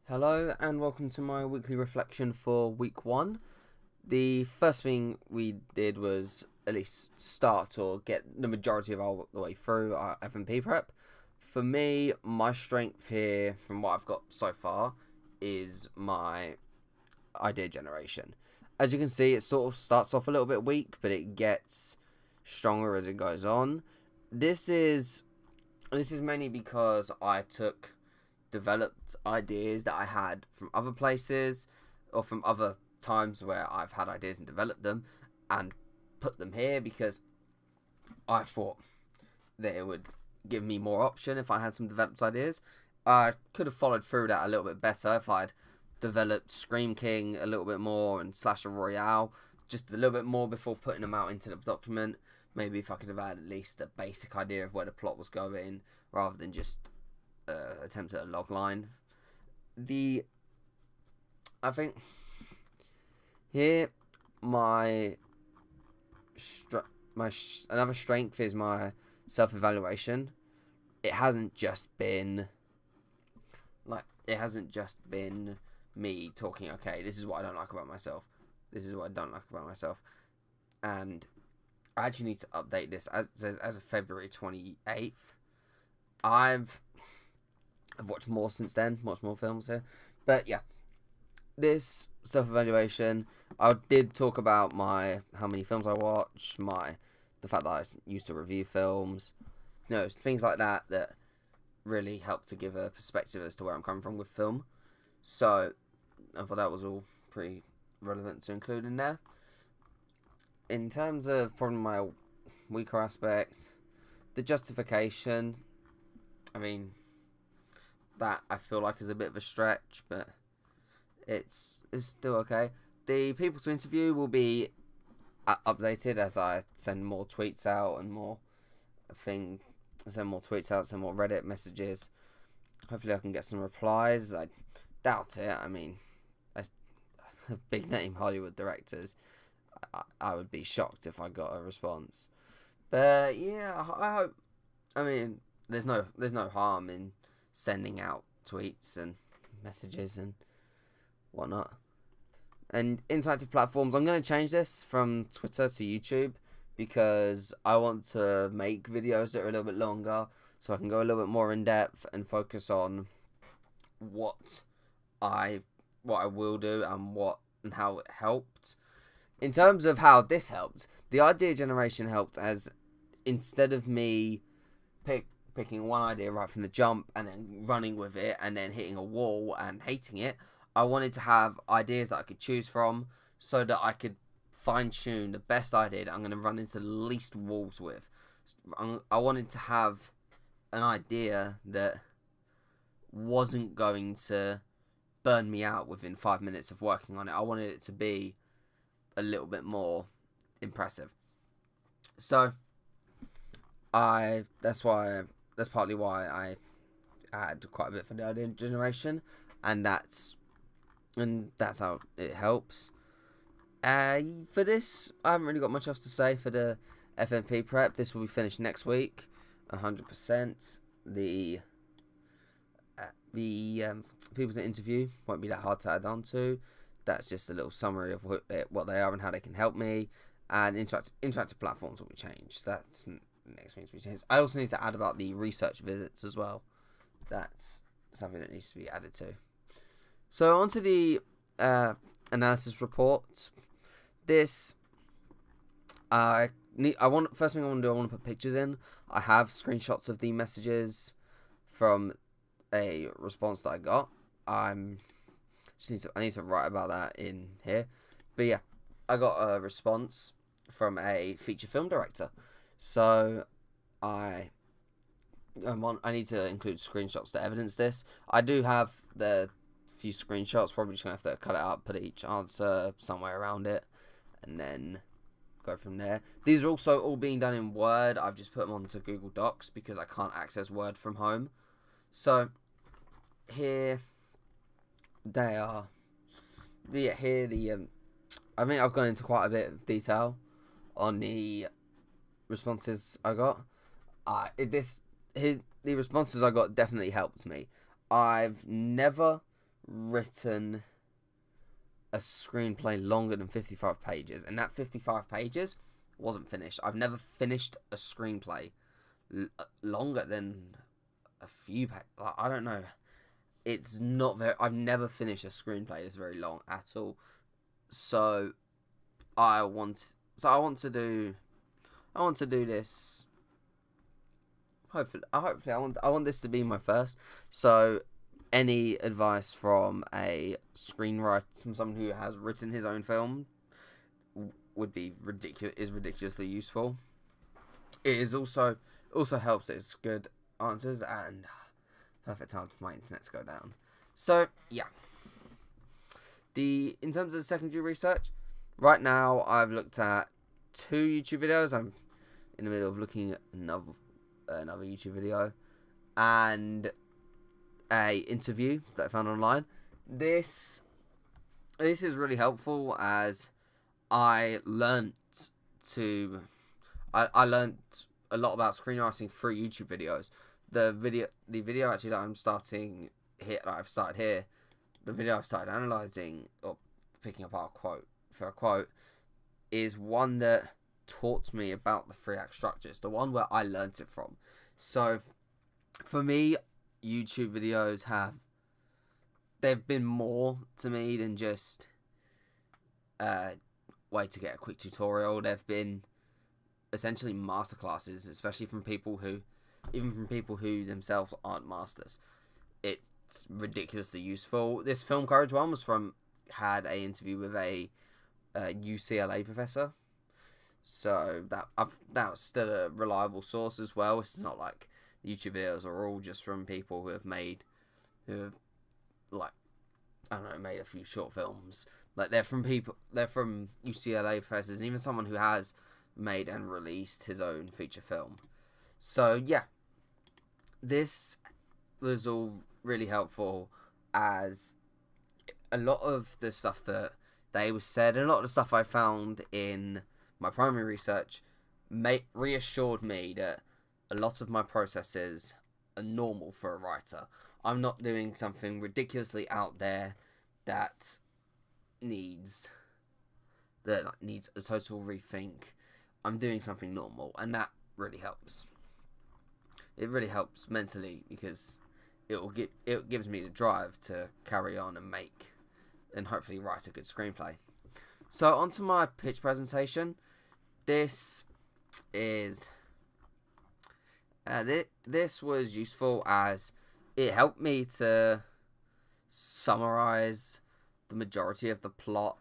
Hello and welcome to my weekly reflection for week 1. The first thing we did was at least start or get the majority of the way through our FMP prep. For me, my strength here from what I've got so far is my idea generation. As you can see, it sort of starts off a little bit weak, but it gets stronger as it goes on. This is mainly because I developed ideas that I had from other places or from other times where I've had ideas and developed them and put them here because I thought that it would give me more option if I had some developed ideas. I could have followed through that a little bit better if I'd developed Scream King a little bit more and Slasher Royale just a little bit more before putting them out into the document. Maybe if I could have had at least a basic idea of where the plot was going rather than just attempt at a log line. I think here my another strength is my self-evaluation. It hasn't just been me talking, okay, this is what I don't like about myself, this is what I don't like about myself, and I actually need to update this as of February 28th. I've watched more since then, watched more films here. But yeah, this self-evaluation, I did talk about how many films I watch, the fact that I used to review films, things like that really help to give a perspective as to where I'm coming from with film. So I thought that was all pretty relevant to include in there. In terms of probably my weaker aspect, the justification, I mean, that I feel like is a bit of a stretch, but it's still okay. The people to interview will be updated as I send more tweets out and more Reddit messages. Hopefully I can get some replies. I doubt it. I mean, big name Hollywood directors, I would be shocked if I got a response. But yeah, I hope. I mean, there's no harm in sending out tweets and messages and whatnot. And interactive platforms, I'm going to change this from Twitter to YouTube because I want to make videos that are a little bit longer so I can go a little bit more in depth and focus on what I will do and how it helped. In terms of how this helped, the idea generation helped as instead of me picking one idea right from the jump and then running with it and then hitting a wall and hating it, I wanted to have ideas that I could choose from so that I could fine-tune the best idea that I'm going to run into the least walls with. I wanted to have an idea that wasn't going to burn me out within 5 minutes of working on it. I wanted it to be a little bit more impressive. So that's partly why I add quite a bit for the idea generation, and that's how it helps. For this, I haven't really got much else to say for the FMP prep. This will be finished next week, 100%. The people to interview won't be that hard to add on to. That's just a little summary of what they are and how they can help me. And interactive platforms will be changed. That's next thing to be changed. I also need to add about the research visits as well. That's something that needs to be added to. So onto the analysis report. This first thing I want to do, I want to put pictures in. I have screenshots of the messages from a response that I got. I need to write about that in here. But yeah, I got a response from a feature film director. So I need to include screenshots to evidence this. I do have the few screenshots. Probably just gonna have to cut it out, put each answer somewhere around it, and then go from there. These are also all being done in Word. I've just put them onto Google Docs because I can't access Word from home. So here they are. I think I've gone into quite a bit of detail on the responses I got. The responses I got definitely helped me. I've never written a screenplay longer than 55 pages, and that 55 pages wasn't finished. I've never finished a screenplay longer than a few pages. I don't know. It's not very. I've never finished a screenplay that's very long at all. So I want to do this. Hopefully, I want this to be my first. So, any advice from a screenwriter, from someone who has written his own film, would be ridiculously useful. It is also helps that it's good answers and perfect time for my internet to go down. So yeah. In terms of the secondary research, right now I've looked at 2 YouTube videos. I'm in the middle of looking at another YouTube video and a interview that I found online. This is really helpful as I learned a lot about screenwriting through YouTube videos. The video actually that I've started here, the video I've started analysing or picking apart a quote is one that taught me about the 3-act structures, the one where I learnt it from. So for me, YouTube videos they've been more to me than just a way to get a quick tutorial. They've been essentially masterclasses, especially from people who themselves aren't masters. It's ridiculously useful. This film coverage one had an interview with a UCLA professor, so that was still a reliable source as well. It's not like the YouTube videos are all just from people who have made a few short films. Like they're from UCLA professors, and even someone who has made and released his own feature film. So yeah, this was all really helpful, as a lot of the stuff that they was said and a lot of the stuff I found in my primary research reassured me that a lot of my processes are normal for a writer. I'm not doing something ridiculously out there that needs a total rethink. I'm doing something normal, and that really helps. It really helps mentally, because it gives me the drive to carry on and hopefully write a good screenplay. So onto my pitch presentation. This was useful as it helped me to summarize the majority of the plot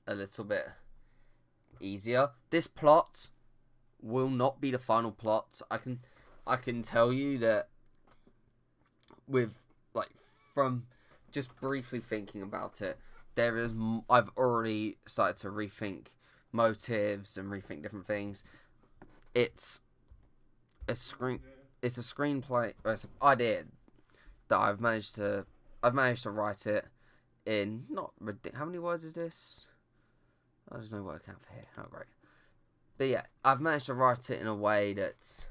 a little bit easier. This plot will not be the final plot. I can tell you that from just briefly thinking about it, I've already started to rethink motives and rethink different things. It's a screenplay, or it's an idea that I've managed to write it in how many words is this? There's no word count for here. Oh, great. But yeah, I've managed to write it in a way that's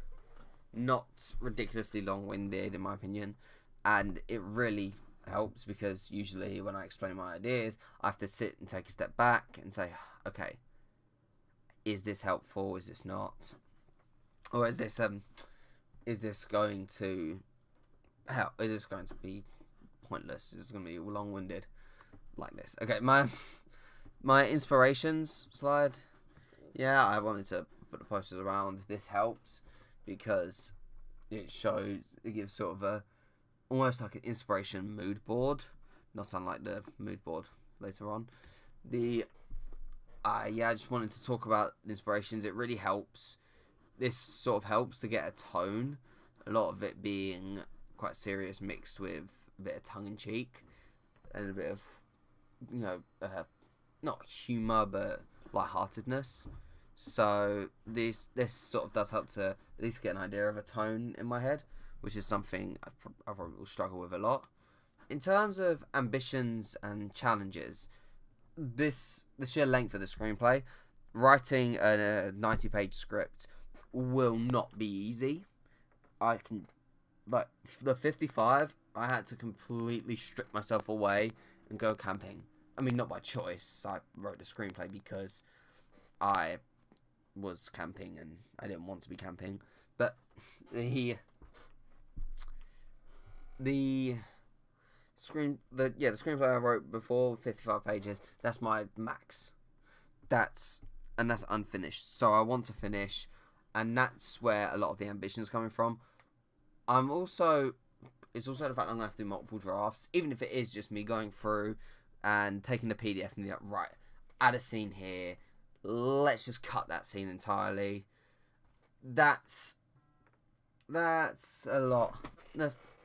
not ridiculously long-winded, in my opinion, and it really helps, because usually when I explain my ideas, I have to sit and take a step back and say, okay, is this helpful? Is this not? Or is this going to help? Is this going to be pointless? Is this going to be long-winded like this? Okay, my inspirations slide. Yeah, I wanted to put the posters around. This helps because it gives sort of almost like an inspiration mood board, not unlike the mood board later on. I just wanted to talk about the inspirations. It really helps. This sort of helps to get a tone, a lot of it being quite serious, mixed with a bit of tongue-in-cheek and a bit of, not humour, but lightheartedness. So this sort of does help to at least get an idea of a tone in my head, which is something I probably will struggle with a lot. In terms of ambitions and challenges, the sheer length of the screenplay, writing a 90-page script will not be easy. I can like the 55, I had to completely strip myself away and go camping. I mean, not by choice. I wrote the screenplay because I was camping and I didn't want to be camping. But the screenplay I wrote before, 55 pages. That's my max. That's unfinished. So I want to finish, and that's where a lot of the ambition is coming from. It's also the fact I'm going to have to do multiple drafts, even if it is just me going through and taking the PDF and being like, right, add a scene here, let's just cut that scene entirely. That's a lot.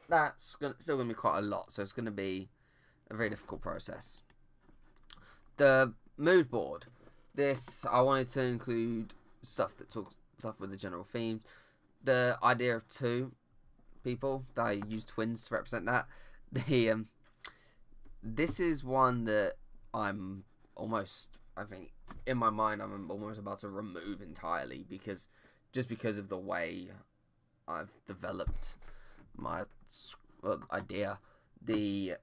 That's still going to be quite a lot, so it's going to be a very difficult process. The mood board. This, I wanted to include stuff with the general theme. The idea of two people that I use twins to represent that. This is one that I'm almost, I think, in my mind, I'm almost about to remove entirely because of the way I've developed my idea. The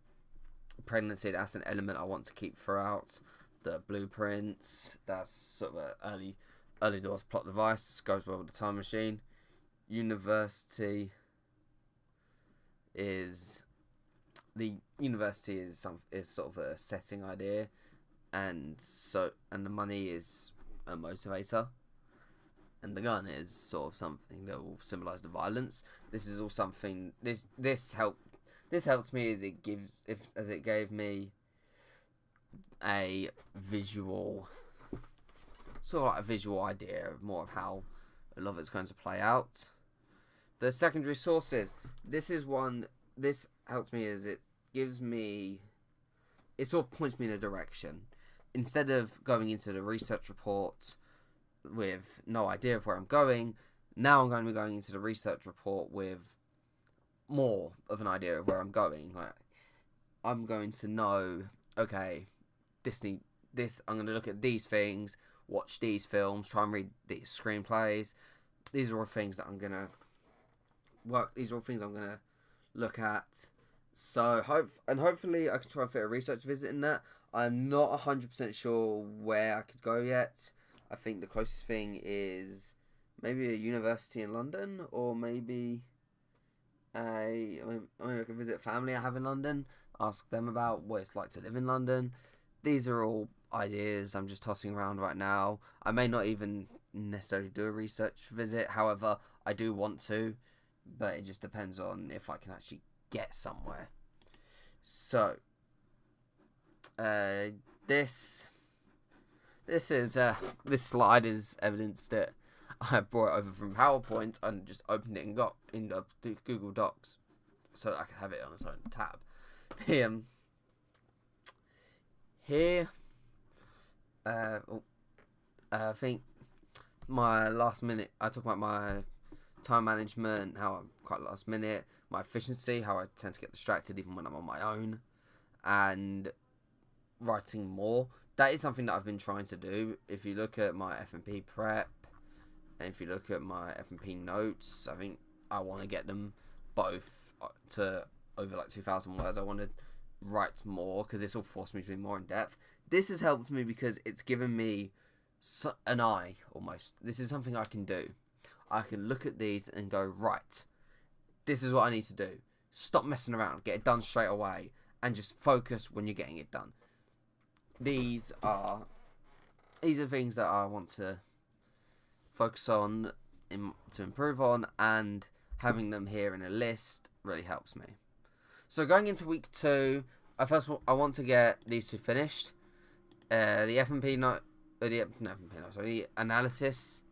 pregnancy, that's an element I want to keep throughout. The blueprints, that's sort of an early doors plot device, goes well with the time machine. University is sort of a setting idea, and the money is a motivator, and the gun is sort of something that will symbolize the violence. This is all something. This helped me as it gave me a visual, sort of like a visual idea of more of how a lot of it's going to play out. The secondary sources. This helps me as it sort of points me in a direction. Instead of going into the research report with no idea of where I'm going, now I'm going to be going into the research report with more of an idea of where I'm going. Like, I'm going to know, okay, I'm going to look at these things, watch these films, try and read these screenplays. These are all things that I'm going to look at. So hopefully I can try and fit a research visit in that. I'm not 100% sure where I could go yet. I think the closest thing is maybe a university in London, or maybe I can visit family I have in London, ask them about what it's like to live in London. These are all ideas I'm just tossing around right now. I may not even necessarily do a research visit, however, I do want to, but it just depends on if I can actually get somewhere. So, this slide is evidence that I brought it over from PowerPoint and just opened it and got into Google Docs so that I could have it on its own tab. Here, I think my last minute, I talk about my time management, how I'm quite last minute, my efficiency, how I tend to get distracted even when I'm on my own, and writing more. That is something that I've been trying to do. If you look at my FMP prep, and if you look at my FMP notes, I think I want to get them both to over like 2,000 words. I want to write more because this will force me to be more in depth. This has helped me because it's given me an eye almost. This is something I can do. I can look at these and go, right, this is what I need to do. Stop messing around, get it done straight away, and just focus when you're getting it done. These are things that I want to focus on, to improve on, and having them here in a list really helps me. So going into week 2, I want to get these two finished. The FMP note, the analysis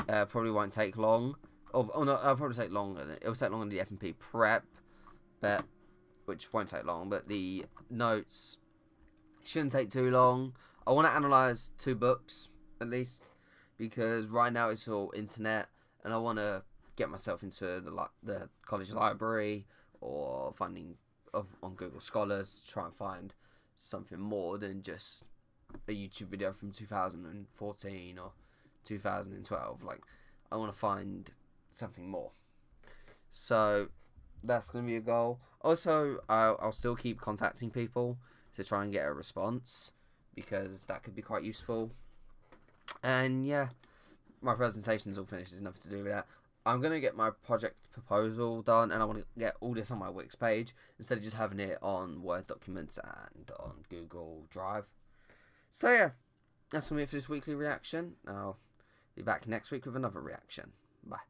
probably won't take long. No, it'll probably take longer. It'll take longer than the FMP prep, which won't take long. But the notes shouldn't take too long. I want to analyze 2 books at least, because right now it's all internet, and I want to get myself into the college library or finding on Google Scholars to try and find something more than just a YouTube video from 2014 or 2012. Like, I want to find something more. So that's going to be a goal. Also, I'll still keep contacting people to try and get a response, because that could be quite useful. And yeah, my presentation's all finished. There's nothing to do with that. I'm going to get my project proposal done, and I want to get all this on my Wix page instead of just having it on Word documents and on Google Drive. So yeah, that's going to be it for this weekly reaction. I'll be back next week with another reaction. Bye.